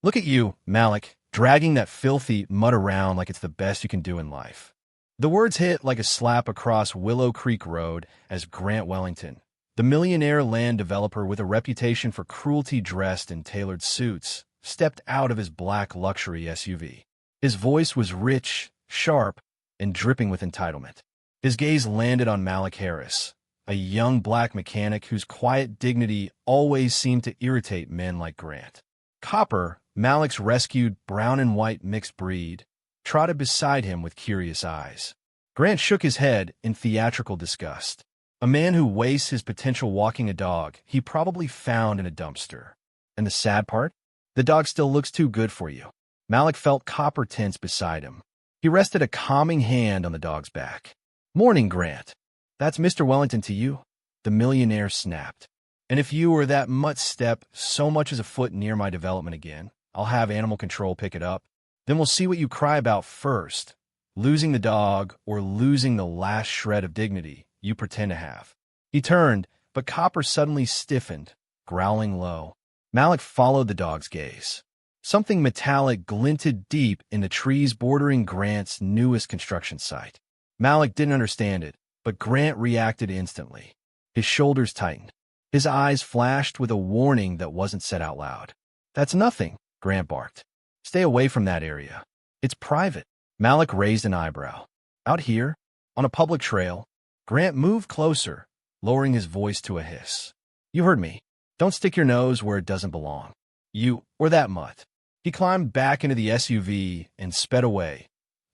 Look at you, Malik, dragging that filthy mud around like it's the best you can do in life. The words hit like a slap across Willow Creek Road as Grant Wellington, the millionaire land developer with a reputation for cruelty dressed in tailored suits, stepped out of his black luxury SUV. His voice was rich, sharp, and dripping with entitlement. His gaze landed on Malik Harris, a young black mechanic whose quiet dignity always seemed to irritate men like Grant. Copper, Malik's rescued brown and white mixed breed, trotted beside him with curious eyes. Grant shook his head in theatrical disgust. A man who wastes his potential walking a dog he probably found in a dumpster. And the sad part? The dog still looks too good for you. Malik felt Copper tense beside him. He rested a calming hand on the dog's back. "Morning, Grant. That's Mr. Wellington to you," the millionaire snapped. "And if you or that mutt step so much as a foot near my development again, I'll have animal control pick it up. Then we'll see what you cry about first, losing the dog or losing the last shred of dignity you pretend to have." He turned, but Copper suddenly stiffened, growling low. Malik followed the dog's gaze. Something metallic glinted deep in the trees bordering Grant's newest construction site. Malik didn't understand it, but Grant reacted instantly. His shoulders tightened. His eyes flashed with a warning that wasn't said out loud. "That's nothing," Grant barked. "Stay away from that area. It's private." Malik raised an eyebrow. "Out here, on a public trail." Grant moved closer, lowering his voice to a hiss. "You heard me. Don't stick your nose where it doesn't belong. You or that mutt." He climbed back into the SUV and sped away,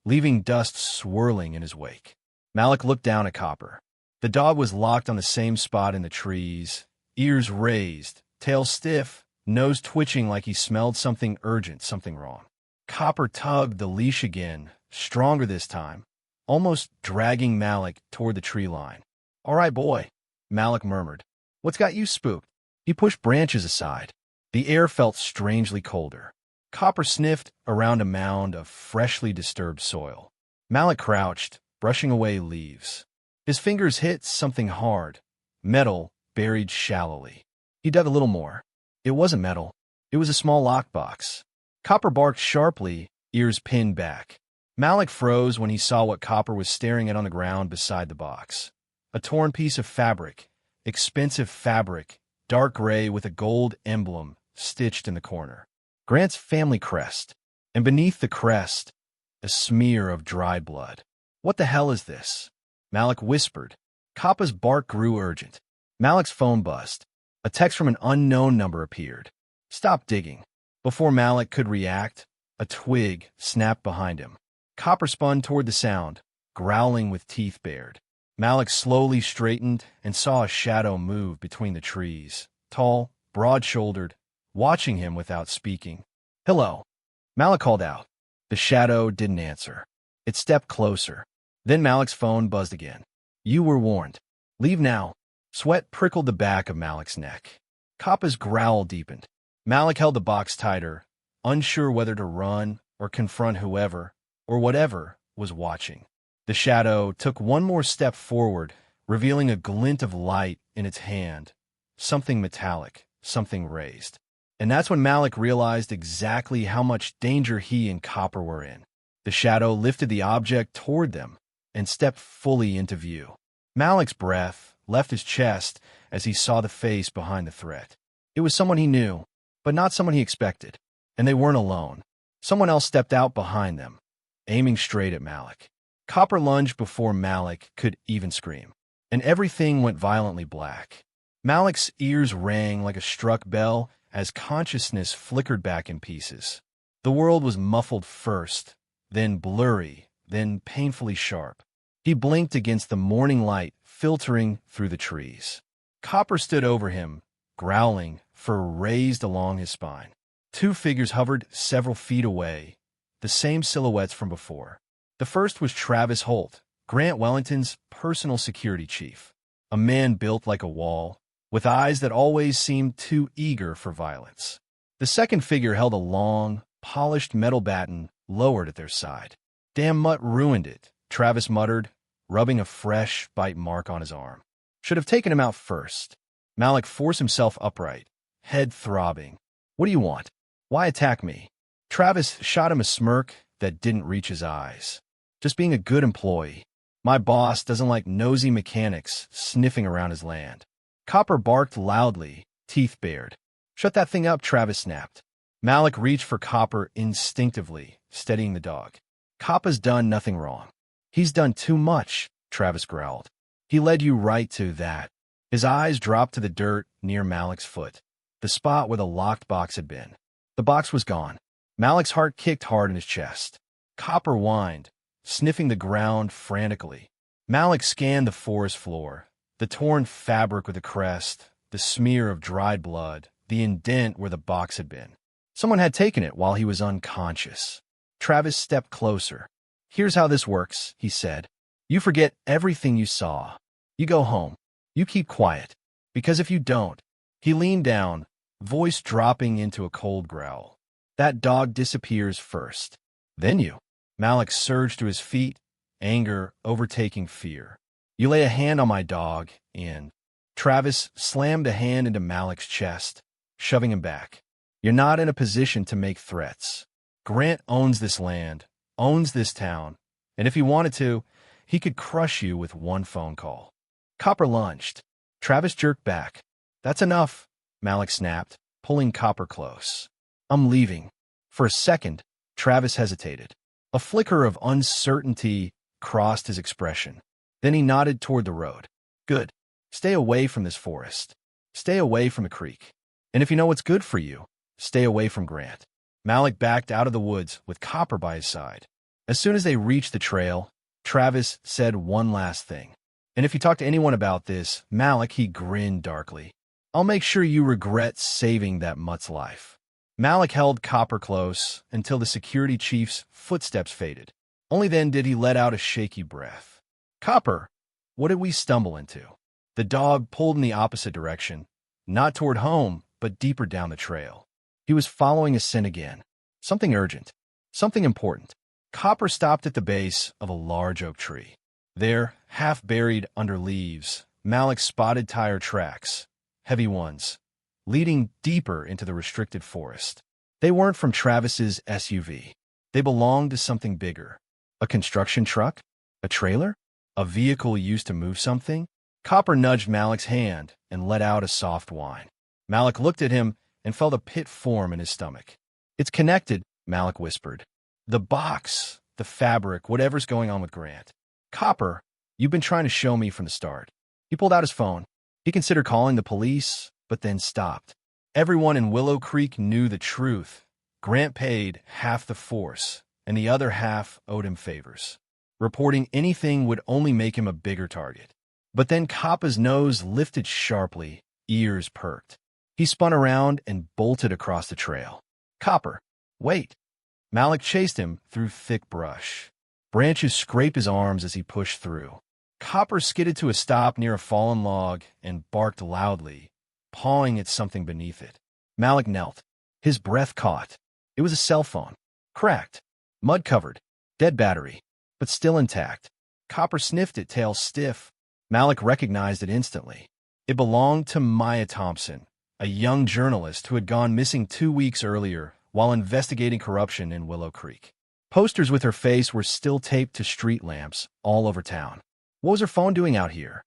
leaving dust swirling in his wake. Malik looked down at Copper. The dog was locked on the same spot in the trees, ears raised, tail stiff, nose twitching like he smelled something urgent, something wrong. Copper tugged the leash again, stronger this time, almost dragging Malik toward the tree line. "All right, boy," Malik murmured. "What's got you spooked?" He pushed branches aside. The air felt strangely colder. Copper sniffed around a mound of freshly disturbed soil. Malik crouched, brushing away leaves. His fingers hit something hard, metal buried shallowly. He dug a little more. It wasn't metal. It was a small lockbox. Copper barked sharply, ears pinned back. Malik froze when he saw what Copper was staring at on the ground beside the box. A torn piece of fabric, expensive fabric, dark gray with a gold emblem stitched in the corner. Grant's family crest, and beneath the crest, a smear of dried blood. "What the hell is this?" Malik whispered. Coppa's bark grew urgent. Malik's phone buzzed. A text from an unknown number appeared. "Stop digging." Before Malik could react, a twig snapped behind him. Copper spun toward the sound, growling with teeth bared. Malik slowly straightened and saw a shadow move between the trees, tall, broad-shouldered, watching him without speaking. "Hello," Malik called out. The shadow didn't answer. It stepped closer. Then Malik's phone buzzed again. "You were warned. Leave now." Sweat prickled the back of Malik's neck. Coppa's growl deepened. Malik held the box tighter, unsure whether to run or confront whoever or whatever was watching. The shadow took one more step forward, revealing a glint of light in its hand, something metallic, something raised. And that's when Malik realized exactly how much danger he and Copper were in. The shadow lifted the object toward them and stepped fully into view. Malik's breath left his chest as he saw the face behind the threat. It was someone he knew, but not someone he expected. And they weren't alone. Someone else stepped out behind them, aiming straight at Malik. Copper lunged before Malik could even scream, and everything went violently black. Malik's ears rang like a struck bell as consciousness flickered back in pieces. The world was muffled first, then blurry, then painfully sharp. He blinked against the morning light filtering through the trees. Copper stood over him, growling, fur raised along his spine. Two figures hovered several feet away, the same silhouettes from before. The first was Travis Holt, Grant Wellington's personal security chief, a man built like a wall, with eyes that always seemed too eager for violence. The second figure held a long, polished metal baton lowered at their side. "Damn mutt ruined it," Travis muttered, rubbing a fresh bite mark on his arm. "Should have taken him out first." Malik forced himself upright, head throbbing. "What do you want?" Why attack me? Travis shot him a smirk that didn't reach his eyes. Just being a good employee. My boss doesn't like nosy mechanics sniffing around his land. Copper barked loudly, teeth bared. Shut that thing up, Travis snapped. Malik reached for Copper instinctively, steadying the dog. Copper's done nothing wrong. He's done too much, Travis growled. He led you right to that. His eyes dropped to the dirt near Malik's foot, the spot where the locked box had been. The box was gone. Malik's heart kicked hard in his chest. Copper whined, sniffing the ground frantically. Malik scanned the forest floor, the torn fabric with the crest, the smear of dried blood, the indent where the box had been. Someone had taken it while he was unconscious. Travis stepped closer. Here's how this works, he said. You forget everything you saw. You go home. You keep quiet. Because if you don't, he leaned down, voice dropping into a cold growl. That dog disappears first. Then you. Malik surged to his feet, anger overtaking fear. You lay a hand on my dog, and Travis slammed a hand into Malik's chest, shoving him back. You're not in a position to make threats. Grant owns this land, owns this town, and if he wanted to, he could crush you with one phone call. Copper lunged. Travis jerked back. That's enough, Malik snapped, pulling Copper close. I'm leaving. For a second, Travis hesitated. A flicker of uncertainty crossed his expression. Then he nodded toward the road. Good. Stay away from this forest. Stay away from the creek. And if you know what's good for you, stay away from Grant. Malik backed out of the woods with Copper by his side. As soon as they reached the trail, Travis said one last thing. And if you talk to anyone about this, Malik, he grinned darkly. I'll make sure you regret saving that mutt's life. Malik held Copper close until the security chief's footsteps faded. Only then did he let out a shaky breath. Copper, what did we stumble into? The dog pulled in the opposite direction, not toward home, but deeper down the trail. He was following a scent again. Something urgent. Something important. Copper stopped at the base of a large oak tree. There, half buried under leaves, Malik spotted tire tracks, heavy ones, leading deeper into the restricted forest. They weren't from Travis's SUV. They belonged to something bigger. A construction truck? A trailer? A vehicle used to move something? Copper nudged Malik's hand and let out a soft whine. Malik looked at him and felt a pit form in his stomach. It's connected, Malik whispered. The box, the fabric, whatever's going on with Grant. Copper, you've been trying to show me from the start. He pulled out his phone. He considered calling the police, but then stopped. Everyone in Willow Creek knew the truth. Grant paid half the force, and the other half owed him favors. Reporting anything would only make him a bigger target. But then Coppa's nose lifted sharply, ears perked. He spun around and bolted across the trail. Copper, wait. Malik chased him through thick brush. Branches scraped his arms as he pushed through. Copper skidded to a stop near a fallen log and barked loudly, pawing at something beneath it. Malik knelt. His breath caught. It was a cell phone. Cracked. Mud-covered. Dead battery. But still intact. Copper sniffed it, tail stiff. Malik recognized it instantly. It belonged to Maya Thompson, a young journalist who had gone missing 2 weeks earlier while investigating corruption in Willow Creek. Posters with her face were still taped to street lamps all over town. What was her phone doing out here?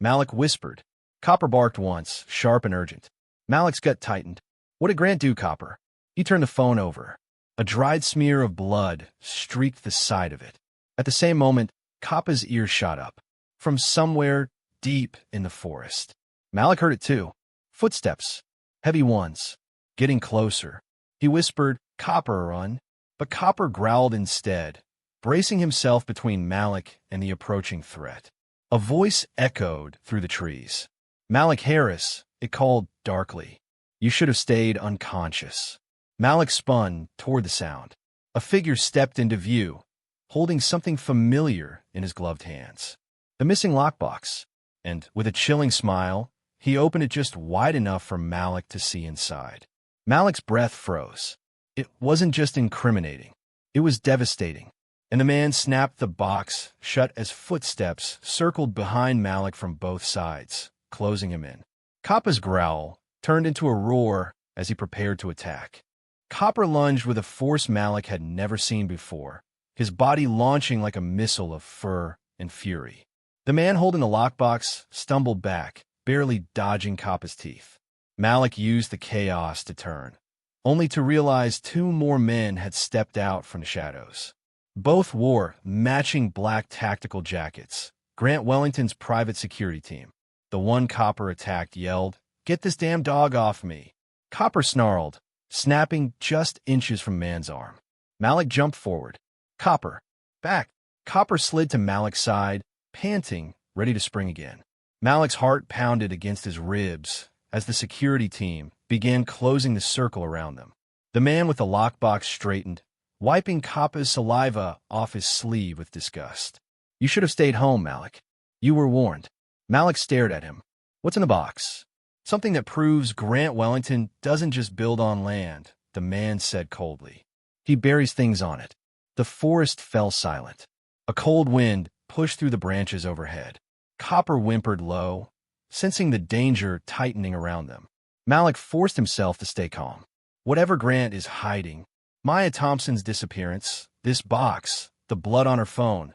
Malik whispered. Copper barked once, sharp and urgent. Malik's gut tightened. What did Grant do, Copper? He turned the phone over. A dried smear of blood streaked the side of it. At the same moment, Coppa's ear shot up. From somewhere deep in the forest. Malik heard it too. Footsteps. Heavy ones. Getting closer. He whispered, Copper, run. But Copper growled instead, bracing himself between Malik and the approaching threat. A voice echoed through the trees. Malik Harris, it called darkly. You should have stayed unconscious. Malik spun toward the sound. A figure stepped into view, holding something familiar in his gloved hands. The missing lockbox. And, with a chilling smile, he opened it just wide enough for Malik to see inside. Malik's breath froze. It wasn't just incriminating. It was devastating. And the man snapped the box shut as footsteps circled behind Malik from both sides, closing him in. Coppa's growl turned into a roar as he prepared to attack. Copper lunged with a force Malik had never seen before, his body launching like a missile of fur and fury. The man holding the lockbox stumbled back, barely dodging Copper's teeth. Malik used the chaos to turn, only to realize two more men had stepped out from the shadows. Both wore matching black tactical jackets, Grant Wellington's private security team. The one Copper attacked yelled, "Get this damn dog off me!" Copper snarled, snapping just inches from man's arm. Malik jumped forward. "Copper, back!" Copper slid to Malik's side, panting, ready to spring again. Malik's heart pounded against his ribs as the security team began closing the circle around them. The man with the lockbox straightened, wiping Copper's saliva off his sleeve with disgust. "You should have stayed home, Malik. You were warned." Malik stared at him. "What's in the box?" "Something that proves Grant Wellington doesn't just build on land," the man said coldly. "He buries things on it." The forest fell silent. A cold wind pushed through the branches overhead. Copper whimpered low, sensing the danger tightening around them. Malik forced himself to stay calm. Whatever Grant is hiding, Maya Thompson's disappearance, this box, the blood on her phone,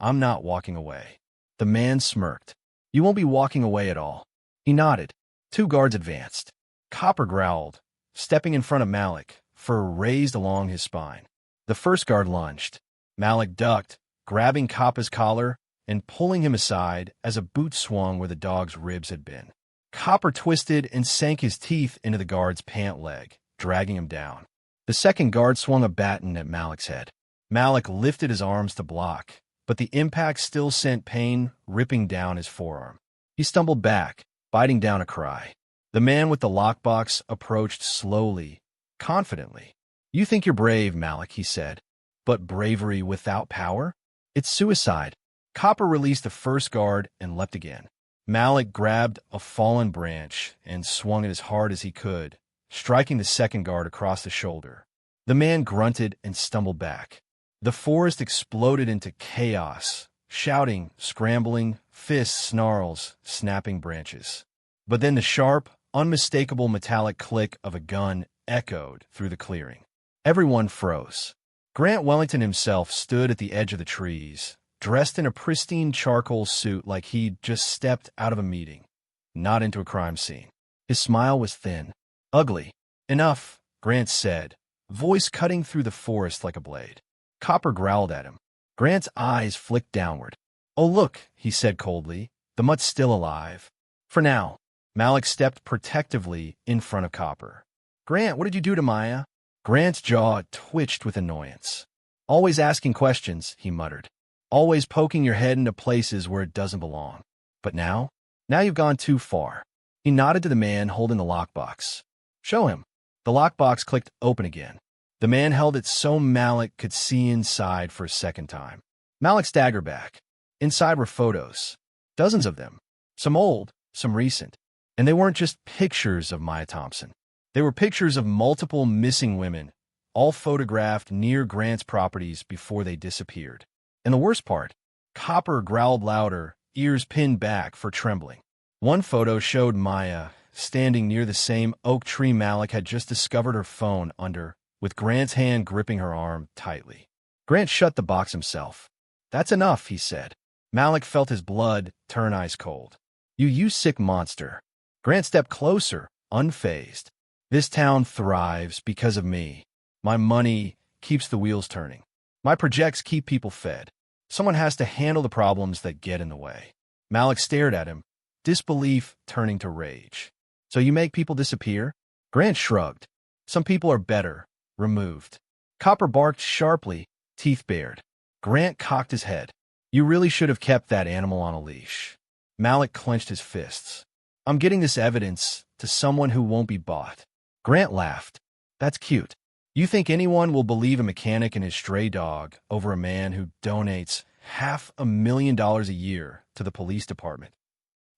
I'm not walking away. The man smirked. "You won't be walking away at all." He nodded. Two guards advanced. Copper growled, stepping in front of Malik, fur raised along his spine. The first guard lunged. Malik ducked, grabbing Copper's collar and pulling him aside as a boot swung where the dog's ribs had been. Copper twisted and sank his teeth into the guard's pant leg, dragging him down. The second guard swung a baton at Malik's head. Malik lifted his arms to block, but the impact still sent pain ripping down his forearm. He stumbled back, biting down a cry. The man with the lockbox approached slowly, confidently. "You think you're brave, Malik," he said. "But bravery without power? It's suicide." Copper released the first guard and leapt again. Malik grabbed a fallen branch and swung it as hard as he could, striking the second guard across the shoulder. The man grunted and stumbled back. The forest exploded into chaos, shouting, scrambling, fists, snarls, snapping branches. But then the sharp, unmistakable metallic click of a gun echoed through the clearing. Everyone froze. Grant Wellington himself stood at the edge of the trees, dressed in a pristine charcoal suit like he'd just stepped out of a meeting, not into a crime scene. His smile was thin. "Ugly." "Enough," Grant said, voice cutting through the forest like a blade. Copper growled at him. Grant's eyes flicked downward. "Oh, look," he said coldly, "the mutt's still alive. For now." Malik stepped protectively in front of Copper. "Grant, what did you do to Maya?" Grant's jaw twitched with annoyance. "Always asking questions," he muttered. "Always poking your head into places where it doesn't belong. But now you've gone too far." He nodded to the man holding the lockbox. "Show him." The lockbox clicked open again. The man held it so Malik could see inside for a second time. Malik staggered back. Inside were photos. Dozens of them. Some old, some recent. And they weren't just pictures of Maya Thompson. They were pictures of multiple missing women, all photographed near Grant's properties before they disappeared. And the worst part, Copper growled louder, ears pinned back for trembling. One photo showed Maya standing near the same oak tree Malik had just discovered her phone under, with Grant's hand gripping her arm tightly. Grant shut the box himself. "That's enough," he said. Malik felt his blood turn ice cold. You sick monster." Grant stepped closer, unfazed. "This town thrives because of me. My money keeps the wheels turning. My projects keep people fed. Someone has to handle the problems that get in the way." Malik stared at him, disbelief turning to rage. "So you make people disappear?" Grant shrugged. "Some people are better removed." Copper barked sharply, teeth bared. Grant cocked his head. "You really should have kept that animal on a leash." Malik clenched his fists. "I'm getting this evidence to someone who won't be bought." Grant laughed. "That's cute. You think anyone will believe a mechanic and his stray dog over a man who donates $500,000 a year to the police department?"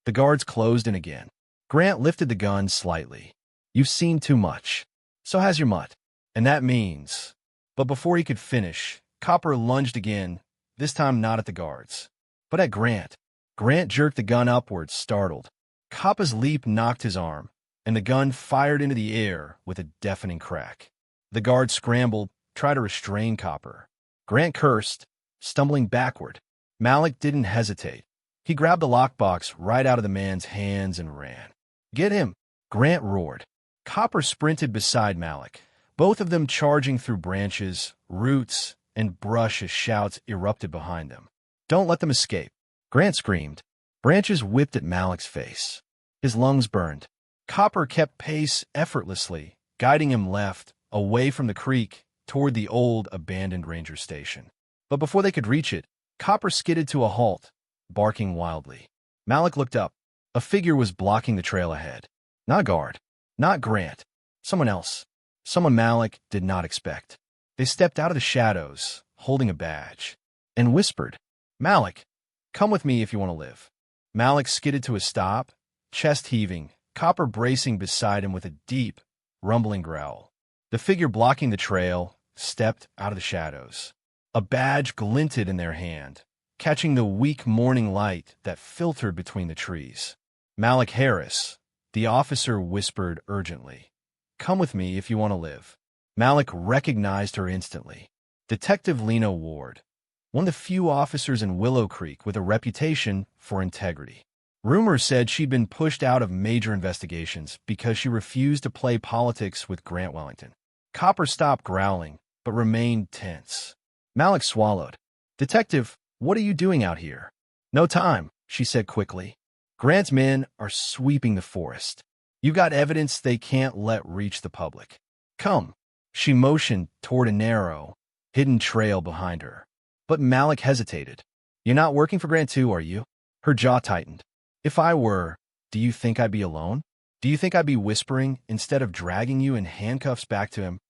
The guards closed in again. Grant lifted the gun slightly. "You've seen too much. So has your mutt. And that means..." But before he could finish, Copper lunged again, this time not at the guards, but at Grant. Grant jerked the gun upwards, startled. Copper's leap knocked his arm, and the gun fired into the air with a deafening crack. The guard scrambled, tried to restrain Copper. Grant cursed, stumbling backward. Malik didn't hesitate. He grabbed the lockbox right out of the man's hands and ran. "Get him!" Grant roared. Copper sprinted beside Malik, both of them charging through branches, roots, and brush as shouts erupted behind them. "Don't let them escape!" Grant screamed. Branches whipped at Malik's face. His lungs burned. Copper kept pace effortlessly, guiding him left, away from the creek, toward the old, abandoned ranger station. But before they could reach it, Copper skidded to a halt, barking wildly. Malik looked up. A figure was blocking the trail ahead. Not a guard. Not Grant. Someone else. Someone Malik did not expect. They stepped out of the shadows, holding a badge, and whispered, "Malik, come with me if you want to live." Malik skidded to a stop, chest heaving, Copper bracing beside him with a deep, rumbling growl. The figure blocking the trail stepped out of the shadows. A badge glinted in their hand, catching the weak morning light that filtered between the trees. "Malik Harris," the officer whispered urgently. "Come with me if you want to live." Malik recognized her instantly. Detective Lena Ward, one of the few officers in Willow Creek with a reputation for integrity. Rumors said she'd been pushed out of major investigations because she refused to play politics with Grant Wellington. Copper stopped growling, but remained tense. Malik swallowed. "Detective, what are you doing out here?" "No time," she said quickly. "Grant's men are sweeping the forest. You got evidence they can't let reach the public. Come." She motioned toward a narrow, hidden trail behind her. But Malik hesitated. "You're not working for Grant too, are you?" Her jaw tightened. "If I were, do you think I'd be alone? Do you think I'd be whispering instead of dragging you in handcuffs back to him?"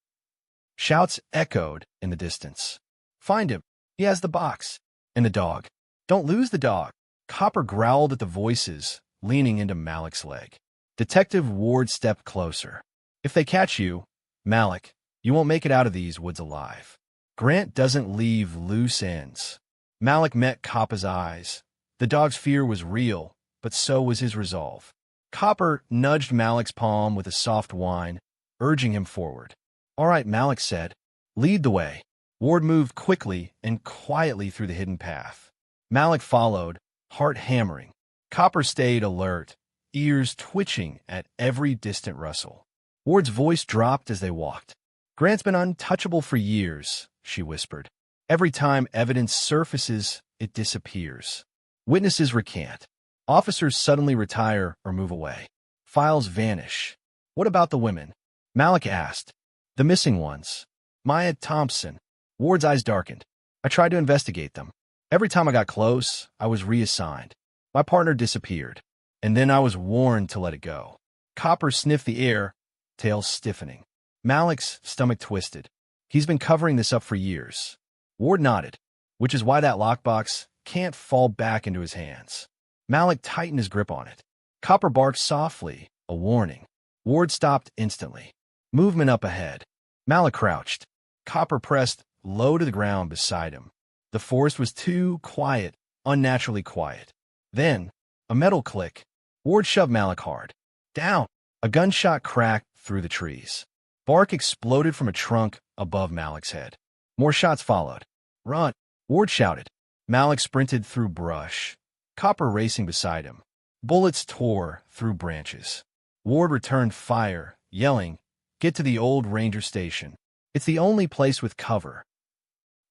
Shouts echoed in the distance. "Find him. He has the box. And the dog. Don't lose the dog." Copper growled at the voices, leaning into Malik's leg. Detective Ward stepped closer. "If they catch you, Malik, you won't make it out of these woods alive. Grant doesn't leave loose ends." Malik met Copper's eyes. The dog's fear was real, but so was his resolve. Copper nudged Malik's palm with a soft whine, urging him forward. "All right," Malik said. "Lead the way." Ward moved quickly and quietly through the hidden path. Malik followed, heart hammering. Copper stayed alert, ears twitching at every distant rustle. Ward's voice dropped as they walked. "Grant's been untouchable for years," she whispered. "Every time evidence surfaces, it disappears. Witnesses recant. Officers suddenly retire or move away. Files vanish. What about the women?" Malik asked. "The missing ones. Maya Thompson." Ward's eyes darkened. "I tried to investigate them. Every time I got close, I was reassigned. My partner disappeared, and then I was warned to let it go." Copper sniffed the air, tail stiffening. Malik's stomach twisted. "He's been covering this up for years." Ward nodded, "Which is why that lockbox can't fall back into his hands." Malik tightened his grip on it. Copper barked softly, a warning. Ward stopped instantly. Movement up ahead. Malik crouched. Copper pressed low to the ground beside him. The forest was too quiet, unnaturally quiet. Then, a metal click. Ward shoved Malik hard. "Down!" A gunshot cracked through the trees. Bark exploded from a trunk above Malik's head. More shots followed. "Run!" Ward shouted. Malik sprinted through brush, Copper racing beside him. Bullets tore through branches. Ward returned fire, yelling, "Get to the old ranger station. It's the only place with cover."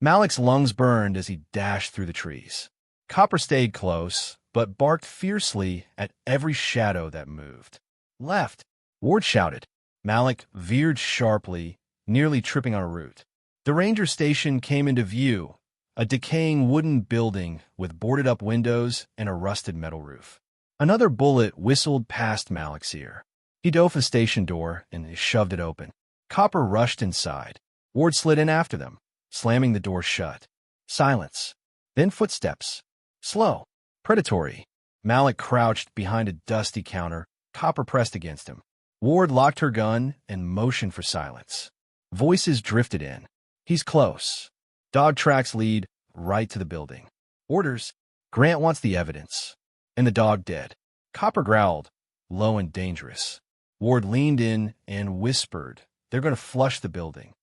Malik's lungs burned as he dashed through the trees. Copper stayed close, but barked fiercely at every shadow that moved. "Left!" Ward shouted. Malik veered sharply, nearly tripping on a root. The ranger station came into view, a decaying wooden building with boarded-up windows and a rusted metal roof. Another bullet whistled past Malik's ear. He dove the station door and shoved it open. Copper rushed inside. Ward slid in after them, slamming the door shut. Silence. Then footsteps. Slow. Predatory. Malik crouched behind a dusty counter. Copper pressed against him. Ward locked her gun and motioned for silence. Voices drifted in. "He's close." Dog tracks lead right to the building. "Orders." "Grant wants the evidence." "And the dog dead." Copper growled, low and dangerous. Ward leaned in and whispered, "They're going to flush the building.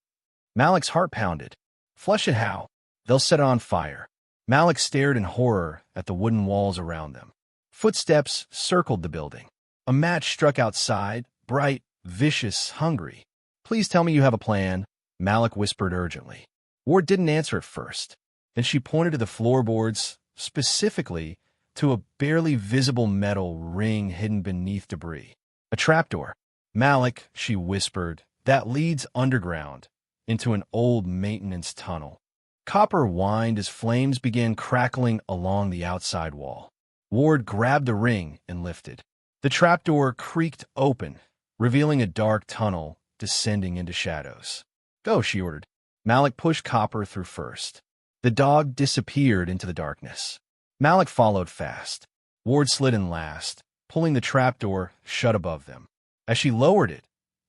Malik's heart pounded. Flush it how? They'll set it on fire. Malik stared in horror at the wooden walls around them. Footsteps circled the building. A match struck outside, bright, vicious, hungry. Please tell me you have a plan, Malik whispered urgently. Ward didn't answer at first. Then she pointed to the floorboards, specifically to a barely visible metal ring hidden beneath debris. A trapdoor. Malik, she whispered, that leads underground into an old maintenance tunnel. Copper whined as flames began crackling along the outside wall. Ward grabbed the ring and lifted. The trapdoor creaked open, revealing a dark tunnel descending into shadows. Go, she ordered. Malik pushed Copper through first. The dog disappeared into the darkness. Malik followed fast. Ward slid in last, pulling the trapdoor shut above them. As she lowered it,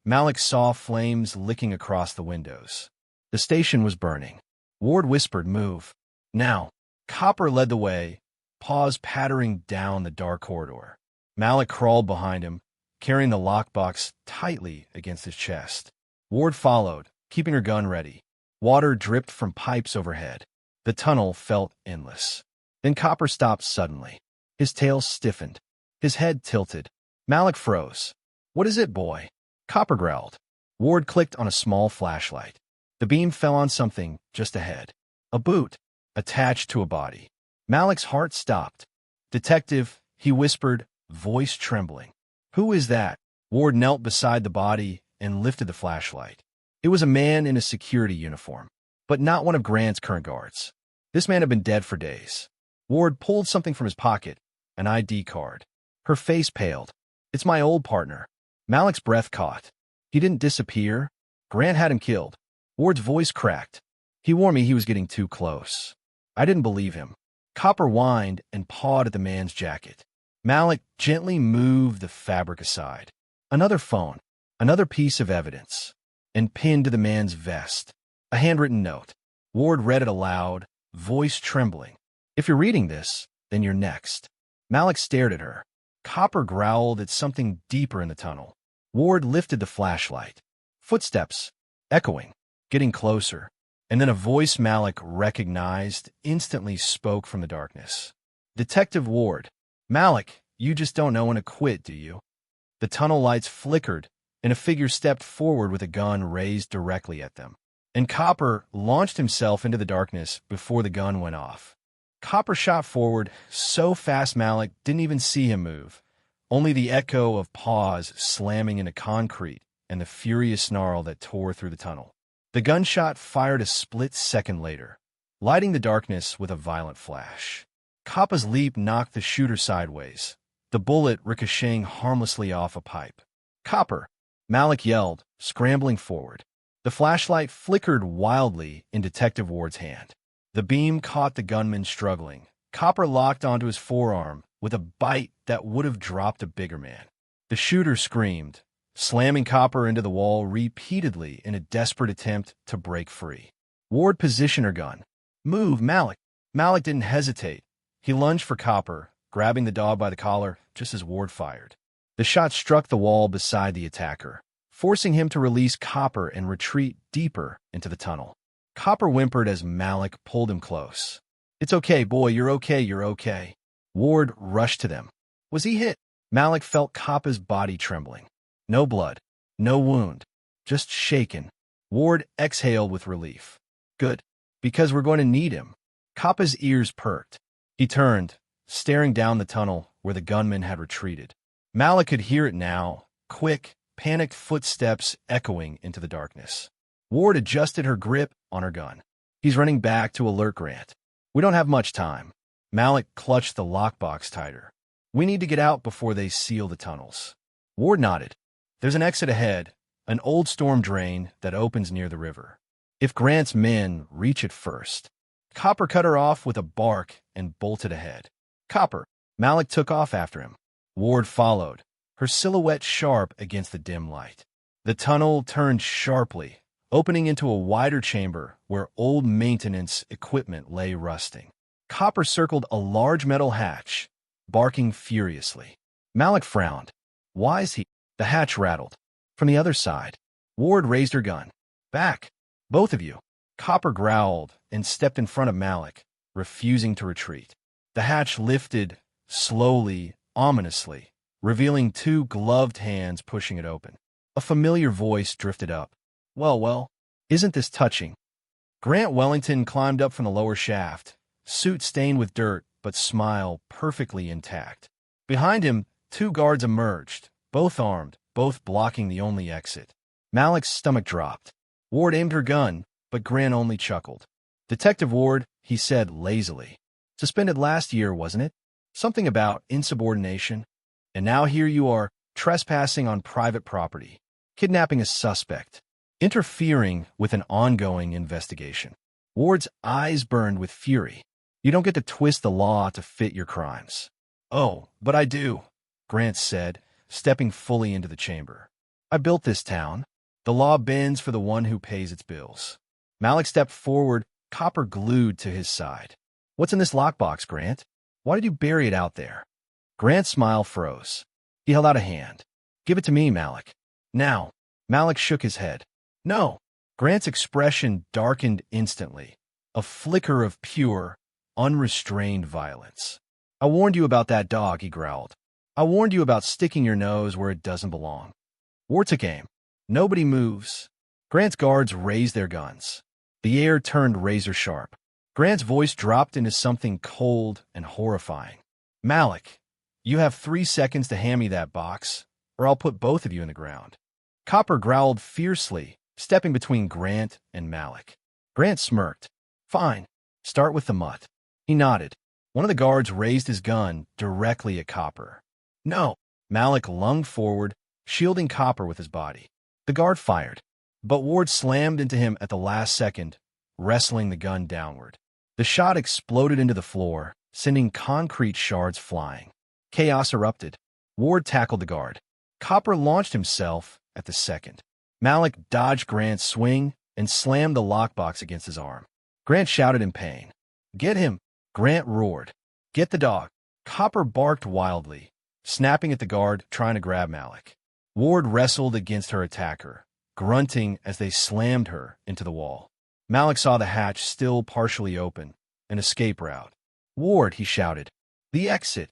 Malik saw flames licking across the windows. The station was burning. Ward whispered, move. Now. Copper led the way, paws pattering down the dark corridor. Malik crawled behind him, carrying the lockbox tightly against his chest. Ward followed, keeping her gun ready. Water dripped from pipes overhead. The tunnel felt endless. Then Copper stopped suddenly. His tail stiffened. His head tilted. Malik froze. What is it, boy? Copper growled. Ward clicked on a small flashlight. The beam fell on something just ahead. A boot, attached to a body. Malik's heart stopped. Detective, he whispered, voice trembling. Who is that? Ward knelt beside the body and lifted the flashlight. It was a man in a security uniform, but not one of Grant's current guards. This man had been dead for days. Ward pulled something from his pocket, an ID card. Her face paled. It's my old partner. Malik's breath caught. He didn't disappear. Grant had him killed. Ward's voice cracked. He warned me he was getting too close. I didn't believe him. Copper whined and pawed at the man's jacket. Malik gently moved the fabric aside. Another phone, another piece of evidence, and pinned to the man's vest. A handwritten note. Ward read it aloud, voice trembling. If you're reading this, then you're next. Malik stared at her. Copper growled at something deeper in the tunnel. Ward lifted the flashlight. Footsteps, echoing, getting closer. And then a voice Malik recognized instantly spoke from the darkness. Detective Ward. Malik, you just don't know when to quit, do you? The tunnel lights flickered, and a figure stepped forward with a gun raised directly at them. And Copper launched himself into the darkness before the gun went off. Copper shot forward so fast Malik didn't even see him move. Only the echo of paws slamming into concrete and the furious snarl that tore through the tunnel. The gunshot fired a split second later, lighting the darkness with a violent flash. Coppa's leap knocked the shooter sideways, the bullet ricocheting harmlessly off a pipe. Copper! Malik yelled, scrambling forward. The flashlight flickered wildly in Detective Ward's hand. The beam caught the gunman struggling. Copper locked onto his forearm with a bite that would have dropped a bigger man. The shooter screamed, slamming Copper into the wall repeatedly in a desperate attempt to break free. Ward positioned her gun. Move, Malik! Malik didn't hesitate. He lunged for Copper, grabbing the dog by the collar just as Ward fired. The shot struck the wall beside the attacker, forcing him to release Copper and retreat deeper into the tunnel. Copper whimpered as Malik pulled him close. It's okay, boy, you're okay, you're okay. Ward rushed to them. Was he hit? Malik felt Coppa's body trembling. No blood, no wound, just shaken. Ward exhaled with relief. Good, because we're going to need him. Coppa's ears perked. He turned, staring down the tunnel where the gunman had retreated. Malik could hear it now, quick, panicked footsteps echoing into the darkness. Ward adjusted her grip on her gun. He's running back to alert Grant. We don't have much time. Malik clutched the lockbox tighter. We need to get out before they seal the tunnels. Ward nodded. There's an exit ahead, an old storm drain that opens near the river. If Grant's men reach it first. Copper cut her off with a bark and bolted ahead. Copper! Malik took off after him. Ward followed, her silhouette sharp against the dim light. The tunnel turned sharply, opening into a wider chamber where old maintenance equipment lay rusting. Copper circled a large metal hatch, barking furiously. Malik frowned. Why is he? The hatch rattled. From the other side, Ward raised her gun. Back! Both of you. Copper growled and stepped in front of Malik, refusing to retreat. The hatch lifted, slowly, ominously, revealing two gloved hands pushing it open. A familiar voice drifted up. Well, isn't this touching? Grant Wellington climbed up from the lower shaft, suit stained with dirt, but smile perfectly intact. Behind him, two guards emerged, both armed, both blocking the only exit. Malik's stomach dropped. Ward aimed her gun, but Grant only chuckled. Detective Ward, he said lazily. Suspended last year, wasn't it? Something about insubordination. And now here you are, trespassing on private property, kidnapping a suspect, interfering with an ongoing investigation. Ward's eyes burned with fury. You don't get to twist the law to fit your crimes. Oh, but I do, Grant said, stepping fully into the chamber. I built this town. The law bends for the one who pays its bills. Malik stepped forward, Copper glued to his side. What's in this lockbox, Grant? Why did you bury it out there? Grant's smile froze. He held out a hand. Give it to me, Malik. Now. Malik shook his head. No. Grant's expression darkened instantly. A flicker of pure, unrestrained violence. I warned you about that dog, he growled. I warned you about sticking your nose where it doesn't belong. Ward took aim. Nobody moves. Grant's guards raised their guns. The air turned razor sharp. Grant's voice dropped into something cold and horrifying. Malik, you have 3 seconds to hand me that box, or I'll put both of you in the ground. Copper growled fiercely, stepping between Grant and Malik. Grant smirked. Fine. Start with the mutt. He nodded. One of the guards raised his gun directly at Copper. No. Malik lunged forward, shielding Copper with his body. The guard fired, but Ward slammed into him at the last second, wrestling the gun downward. The shot exploded into the floor, sending concrete shards flying. Chaos erupted. Ward tackled the guard. Copper launched himself at the second. Malik dodged Grant's swing and slammed the lockbox against his arm. Grant shouted in pain. Get him! Grant roared. Get the dog! Copper barked wildly, snapping at the guard, trying to grab Malik. Ward wrestled against her attacker, grunting as they slammed her into the wall. Malik saw the hatch still partially open, an escape route. Ward, he shouted. The exit!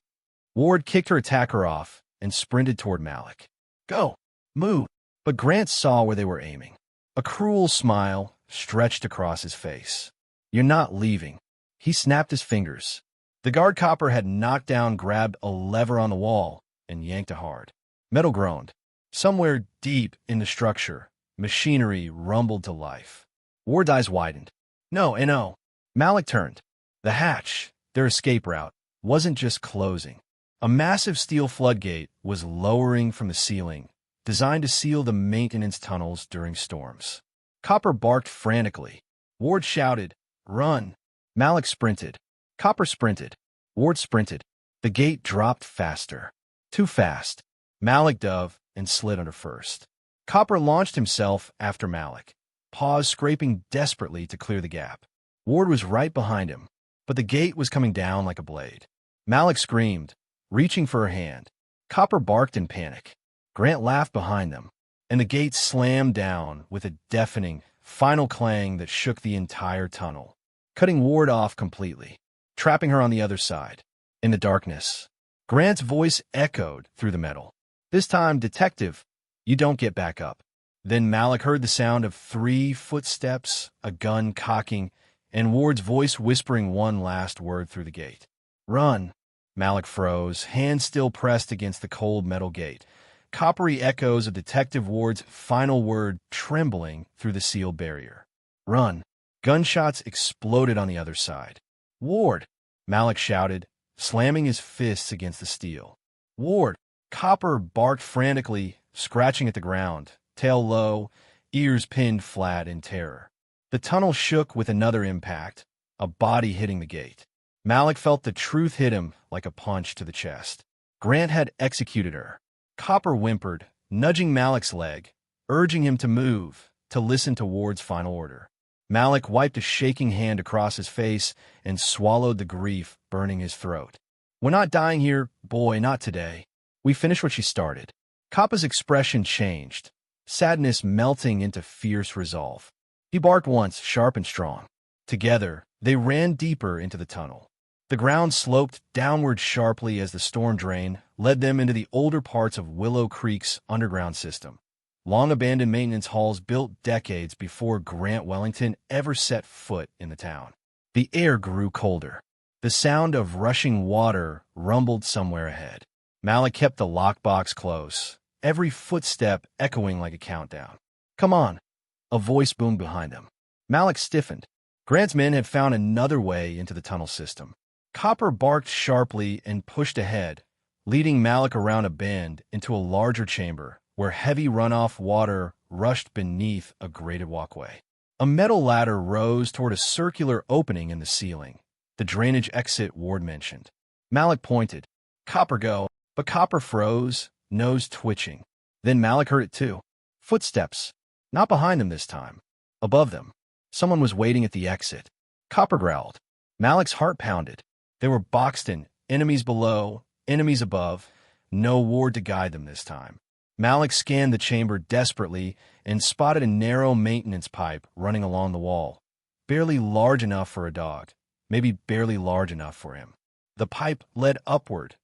Ward kicked her attacker off and sprinted toward Malik. Go! Move! But Grant saw where they were aiming. A cruel smile stretched across his face. You're not leaving. He snapped his fingers. The guard Copper had knocked down grabbed a lever on the wall and yanked it hard. Metal groaned. Somewhere deep in the structure, machinery rumbled to life. Ward's eyes widened. No. Malik turned. The hatch, their escape route, wasn't just closing. A massive steel floodgate was lowering from the ceiling, designed to seal the maintenance tunnels during storms. Copper barked frantically. Ward shouted, Run! Malik sprinted. Copper sprinted. Ward sprinted. The gate dropped faster. Too fast. Malik dove and slid under first. Copper launched himself after Malik, paws scraping desperately to clear the gap. Ward was right behind him, but the gate was coming down like a blade. Malik screamed, reaching for her hand. Copper barked in panic. Grant laughed behind them, and the gate slammed down with a deafening, final clang that shook the entire tunnel, cutting Ward off completely, trapping her on the other side. In the darkness, Grant's voice echoed through the metal. This time, detective, you don't get back up. Then Malik heard the sound of 3 footsteps, a gun cocking, and Ward's voice whispering one last word through the gate. Run! Malik froze, hands still pressed against the cold metal gate. Coppery echoes of Detective Ward's final word trembling through the sealed barrier. Run! Gunshots exploded on the other side. Ward! Malik shouted, slamming his fists against the steel. Ward! Copper barked frantically, scratching at the ground, tail low, ears pinned flat in terror. The tunnel shook with another impact, a body hitting the gate. Malik felt the truth hit him like a punch to the chest. Grant had executed her. Copper whimpered, nudging Malik's leg, urging him to move, to listen to Ward's final order. Malik wiped a shaking hand across his face and swallowed the grief burning his throat. We're not dying here, boy, not today. We finished what she started. Coppa's expression changed, sadness melting into fierce resolve. He barked once, sharp and strong. Together, they ran deeper into the tunnel. The ground sloped downward sharply as the storm drain led them into the older parts of Willow Creek's underground system. Long-abandoned maintenance halls built decades before Grant Wellington ever set foot in the town. The air grew colder. The sound of rushing water rumbled somewhere ahead. Malik kept the lockbox close, every footstep echoing like a countdown. "Come on," a voice boomed behind them. Malik stiffened. Grant's men had found another way into the tunnel system. Copper barked sharply and pushed ahead, leading Malik around a bend into a larger chamber where heavy runoff water rushed beneath a grated walkway. A metal ladder rose toward a circular opening in the ceiling, the drainage exit Ward mentioned. Malik pointed. "Copper, go." But Copper froze, nose twitching. Then Malik heard it too. Footsteps. Not behind them this time. Above them. Someone was waiting at the exit. Copper growled. Malik's heart pounded. They were boxed in, enemies below, enemies above. No Ward to guide them this time. Malik scanned the chamber desperately and spotted a narrow maintenance pipe running along the wall. Barely large enough for a dog. Maybe barely large enough for him. The pipe led upward.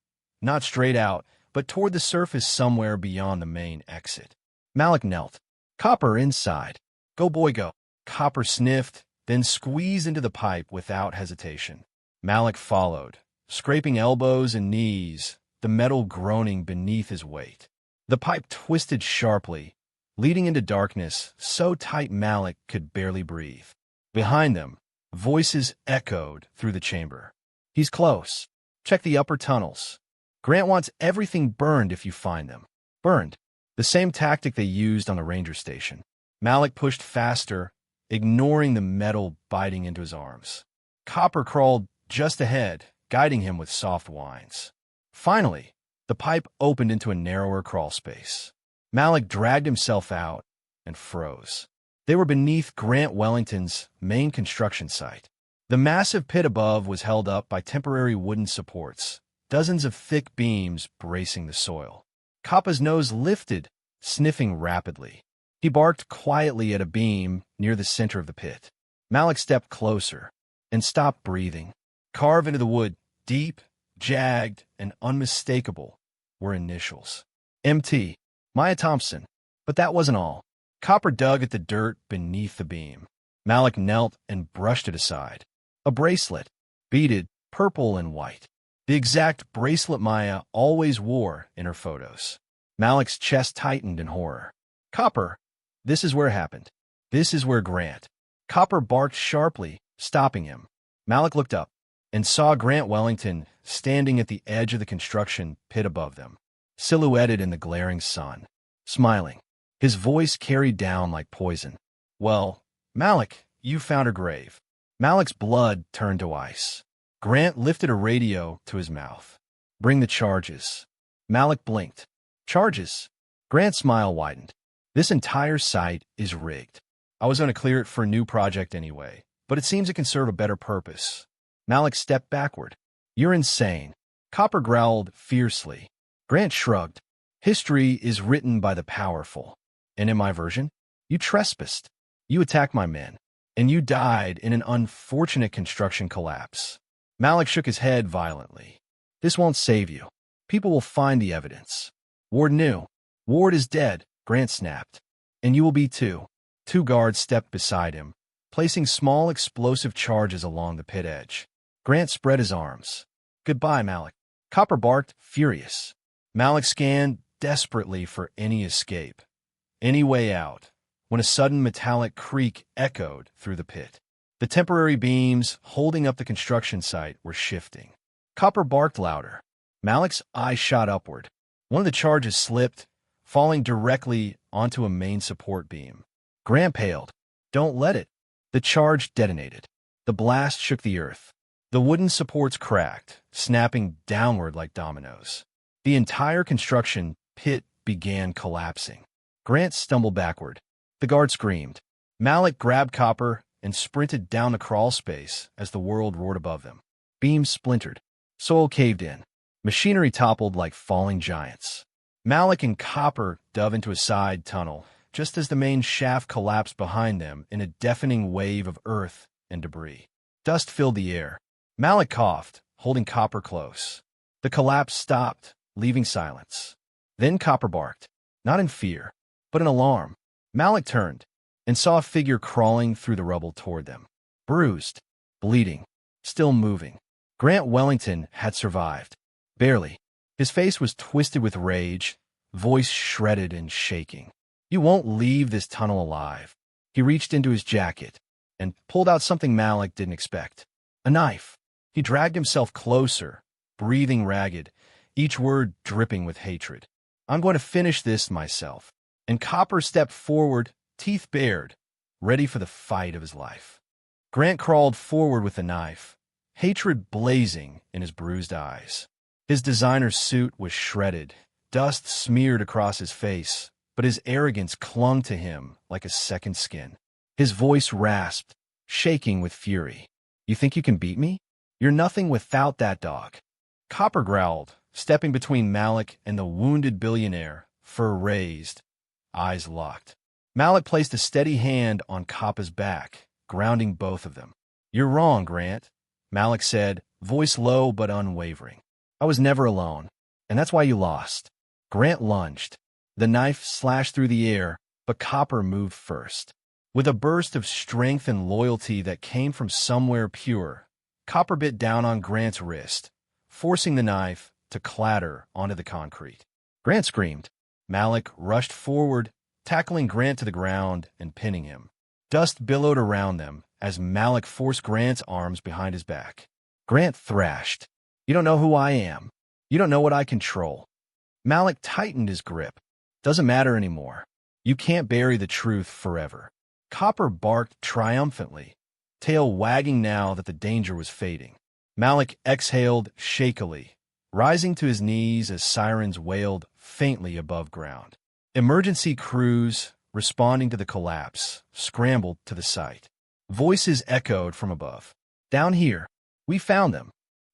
Not straight out, but toward the surface somewhere beyond the main exit. Malik knelt. "Copper, inside." "Go, boy, go." Copper sniffed, then squeezed into the pipe without hesitation. Malik followed, scraping elbows and knees, the metal groaning beneath his weight. The pipe twisted sharply, leading into darkness so tight Malik could barely breathe. Behind them, voices echoed through the chamber. "He's close. Check the upper tunnels. Grant wants everything burned if you find them." Burned. The same tactic they used on the ranger station. Malik pushed faster, ignoring the metal biting into his arms. Copper crawled just ahead, guiding him with soft whines. Finally, the pipe opened into a narrower crawl space. Malik dragged himself out and froze. They were beneath Grant Wellington's main construction site. The massive pit above was held up by temporary wooden supports, dozens of thick beams bracing the soil. Kappa's nose lifted, sniffing rapidly. He barked quietly at a beam near the center of the pit. Malik stepped closer and stopped breathing. Carved into the wood, deep, jagged, and unmistakable, were initials. MT. Maya Thompson. But that wasn't all. Copper dug at the dirt beneath the beam. Malik knelt and brushed it aside. A bracelet, beaded, purple and white. The exact bracelet Maya always wore in her photos. Malik's chest tightened in horror. "Copper, this is where it happened. This is where Grant." Copper barked sharply, stopping him. Malik looked up and saw Grant Wellington standing at the edge of the construction pit above them, silhouetted in the glaring sun, smiling. His voice carried down like poison. "Well, Malik, you found her grave." Malik's blood turned to ice. Grant lifted a radio to his mouth. "Bring the charges." Malik blinked. "Charges?" Grant's smile widened. "This entire site is rigged. I was going to clear it for a new project anyway, but it seems it can serve a better purpose." Malik stepped backward. "You're insane." Copper growled fiercely. Grant shrugged. "History is written by the powerful. And in my version, you trespassed. You attacked my men. And you died in an unfortunate construction collapse." Malik shook his head violently. "This won't save you. People will find the evidence." Ward knew. "Ward is dead," Grant snapped. "And you will be too." Two guards stepped beside him, placing small explosive charges along the pit edge. Grant spread his arms. "Goodbye, Malik." Copper barked, furious. Malik scanned desperately for any escape, any way out, when a sudden metallic creak echoed through the pit. The temporary beams holding up the construction site were shifting. Copper barked louder. Malik's eye shot upward. One of the charges slipped, falling directly onto a main support beam. Grant paled. "Don't let it." The charge detonated. The blast shook the earth. The wooden supports cracked, snapping downward like dominoes. The entire construction pit began collapsing. Grant stumbled backward. The guard screamed. Malik grabbed Copper and sprinted down the crawl space as the world roared above them. Beams splintered. Soil caved in. Machinery toppled like falling giants. Malik and Copper dove into a side tunnel, just as the main shaft collapsed behind them in a deafening wave of earth and debris. Dust filled the air. Malik coughed, holding Copper close. The collapse stopped, leaving silence. Then Copper barked, not in fear, but in alarm. Malik turned and saw a figure crawling through the rubble toward them. Bruised, bleeding, still moving. Grant Wellington had survived. Barely. His face was twisted with rage, voice shredded and shaking. "You won't leave this tunnel alive." He reached into his jacket and pulled out something Malik didn't expect. A knife. He dragged himself closer, breathing ragged, each word dripping with hatred. "I'm going to finish this myself." And Copper stepped forward, teeth bared, ready for the fight of his life. Grant crawled forward with the knife, hatred blazing in his bruised eyes. His designer suit was shredded, dust smeared across his face, but his arrogance clung to him like a second skin. His voice rasped, shaking with fury. "You think you can beat me? You're nothing without that dog." Copper growled, stepping between Malik and the wounded billionaire, fur raised, eyes locked. Malik placed a steady hand on Copper's back, grounding both of them. "You're wrong, Grant," Malik said, voice low but unwavering. "I was never alone, and that's why you lost." Grant lunged. The knife slashed through the air, but Copper moved first. With a burst of strength and loyalty that came from somewhere pure, Copper bit down on Grant's wrist, forcing the knife to clatter onto the concrete. Grant screamed. Malik rushed forward, tackling Grant to the ground and pinning him. Dust billowed around them as Malik forced Grant's arms behind his back. Grant thrashed. "You don't know who I am. You don't know what I control." Malik tightened his grip. "Doesn't matter anymore. You can't bury the truth forever." Copper barked triumphantly, tail wagging now that the danger was fading. Malik exhaled shakily, rising to his knees as sirens wailed faintly above ground. Emergency crews, responding to the collapse, scrambled to the site. Voices echoed from above. "Down here. We found them.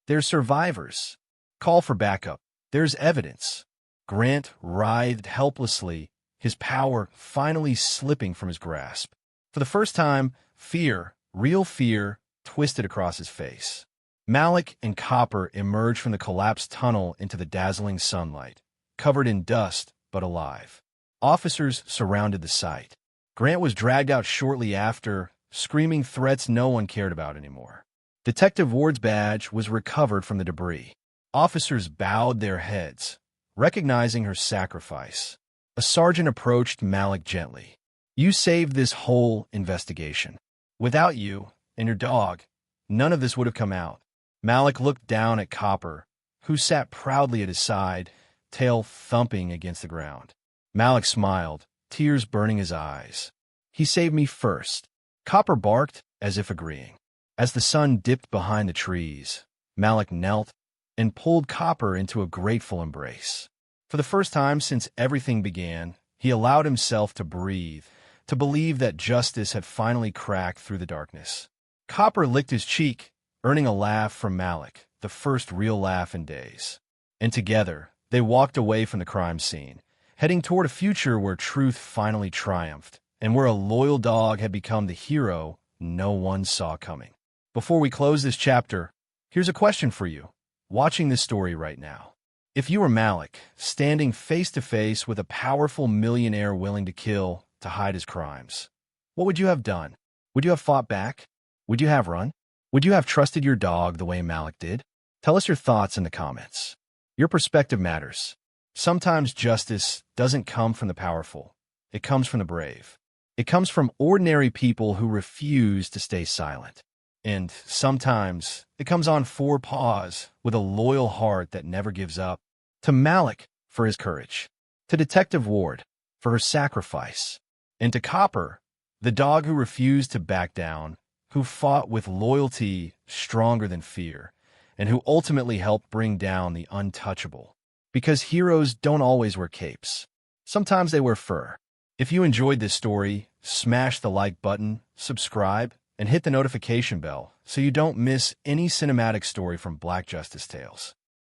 They're survivors. Call for backup. There's evidence." Grant writhed helplessly, his power finally slipping from his grasp. For the first time, fear, real fear, twisted across his face. Malik and Copper emerged from the collapsed tunnel into the dazzling sunlight, covered in dust but alive. Officers surrounded the site. Grant was dragged out shortly after, screaming threats no one cared about anymore. Detective Ward's badge was recovered from the debris. Officers bowed their heads, recognizing her sacrifice. A sergeant approached Malik gently. "You saved this whole investigation. Without you and your dog, none of this would have come out." Malik looked down at Copper, who sat proudly at his side, tail thumping against the ground. Malik smiled, tears burning his eyes. "He saved me first." Copper barked, as if agreeing. As the sun dipped behind the trees, Malik knelt and pulled Copper into a grateful embrace. For the first time since everything began, he allowed himself to breathe, to believe that justice had finally cracked through the darkness. Copper licked his cheek, earning a laugh from Malik, the first real laugh in days. And together, they walked away from the crime scene, heading toward a future where truth finally triumphed, and where a loyal dog had become the hero no one saw coming. Before we close this chapter, here's a question for you, watching this story right now. If you were Malik, standing face to face with a powerful millionaire willing to kill to hide his crimes, what would you have done? Would you have fought back? Would you have run? Would you have trusted your dog the way Malik did? Tell us your thoughts in the comments. Your perspective matters. Sometimes justice doesn't come from the powerful. It comes from the brave. It comes from ordinary people who refuse to stay silent. And sometimes it comes on four paws with a loyal heart that never gives up. To Malik for his courage. To Detective Ward for her sacrifice. And to Copper, the dog who refused to back down, who fought with loyalty stronger than fear, and who ultimately helped bring down the untouchable. Because heroes don't always wear capes. Sometimes they wear fur. If you enjoyed this story, smash the like button, subscribe, and hit the notification bell so you don't miss any cinematic story from Black Justice Tales.